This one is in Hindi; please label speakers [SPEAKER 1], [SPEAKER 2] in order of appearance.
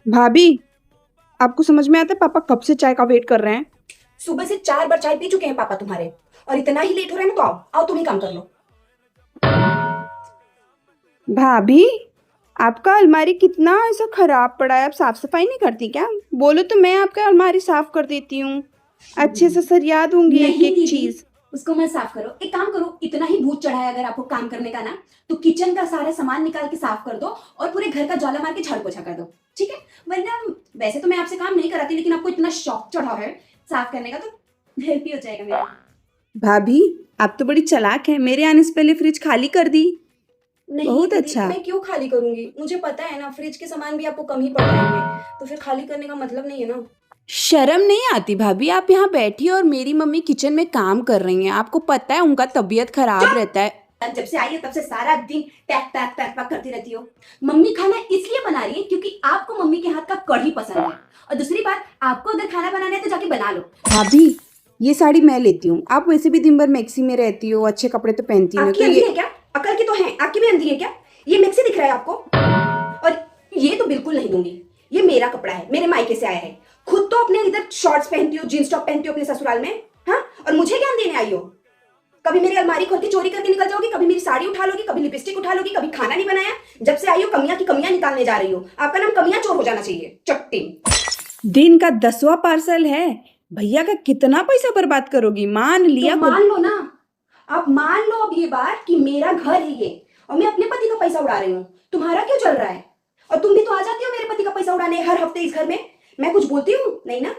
[SPEAKER 1] भाभी, आपको समझ में आता है पापा कब से चाय का वेट कर रहे हैं?
[SPEAKER 2] सुबह से 4 बार चाय पी चुके हैं पापा तुम्हारे। और इतना ही लेट हो रहा है ना, तो आओ आओ तुम ही काम कर लो।
[SPEAKER 1] भाभी, आपका अलमारी कितना ऐसा खराब पड़ा है, आप साफ सफाई नहीं करती क्या? बोलो तो मैं आपका अलमारी साफ कर देती हूँ। अच्छे से सरिया दूंगी एक
[SPEAKER 2] नहीं
[SPEAKER 1] एक
[SPEAKER 2] दीदी,
[SPEAKER 1] चीज।
[SPEAKER 2] उसको मैं साफ करो। एक काम करो, इतना ही भूत चढ़ा है अगर आपको काम करने का ना, तो किचन का सारा सामान निकाल के साफ कर दो और पूरे घर का ज्वाला मार के झाड़ू पोछा कर दो। ठीक है? वरना वैसे तो मैं आपसे काम नहीं कराती, लेकिन आपको इतना शौक चढ़ा है साफ करने का, तो हेल्प ही हो जाएगा मेरा।
[SPEAKER 1] भाभी, आप तो बड़ी चालाक है, मेरे आने से पहले फ्रिज खाली कर दी।
[SPEAKER 2] नहीं
[SPEAKER 1] बहुत
[SPEAKER 2] दीदी,
[SPEAKER 1] अच्छा।
[SPEAKER 2] मैं क्यों खाली करूंगी? मुझे पता है ना, फ्रिज के सामान भी आपको कम ही पड़ जाएंगे, तो फिर खाली करने का मतलब नहीं है ना।
[SPEAKER 1] शर्म नहीं आती भाभी? आप यहाँ बैठी और मेरी मम्मी किचन में काम कर रही हैं, आपको पता है उनका तबीयत खराब रहता है।
[SPEAKER 2] जब से आई है तब से सारा दिन टैक टैक टैक टैक करती रहती हो। मम्मी खाना इसलिए बना रही है क्योंकि आपको मम्मी के हाथ का कढ़ी पसंद है। और दूसरी बात, आपको अगर खाना बनाना है तो जाके बना लो।
[SPEAKER 1] भाभी, ये साड़ी मैं लेती हूँ, आप वैसे भी दिन भर मैक्सी में रहती हो, अच्छे कपड़े तो पहनती नहीं हो,
[SPEAKER 2] आपकी
[SPEAKER 1] तो
[SPEAKER 2] अंधी
[SPEAKER 1] ये।
[SPEAKER 2] है क्या? अकल की तो है, आपकी भी अंधी है क्या? ये मिक्सी दिख रहा है आपको? और ये तो बिल्कुल नहीं दूंगी। ये मेरा कपड़ा है, मेरे मायके से आया है। खुद तो अपने इधर शॉर्ट्स पहनती हो, जींस टॉप पहनती हो अपने ससुराल में। हाँ, और मुझे ज्ञान देने आई हो? कभी मेरी अलमारी खोल के चोरी करके निकल जाओगी, कभी मेरी साड़ी उठा लोगी, कभी लिपस्टिक उठा लोगी, कभी खाना नहीं बनाया। जब से आई हो कमियां की कमियां निकालने जा रही हो। आपका नाम कमियां चोर हो जाना चाहिए, चट्टी।
[SPEAKER 1] दिन का 10वां पार्सल है। भैया का कितना पैसा बर्बाद करोगी? मान
[SPEAKER 2] तो
[SPEAKER 1] लिया
[SPEAKER 2] मान लो ना, आप मान लो अब ये बात कि मेरा घर है ये, और मैं अपने पति का पैसा उड़ा रही हूँ। तुम्हारा क्यों चल रहा है? और तुम भी तो आ जाती हो मेरे पति का पैसा उड़ाने हर हफ्ते इस घर में। मैं कुछ बोलती हूँ नहीं ना?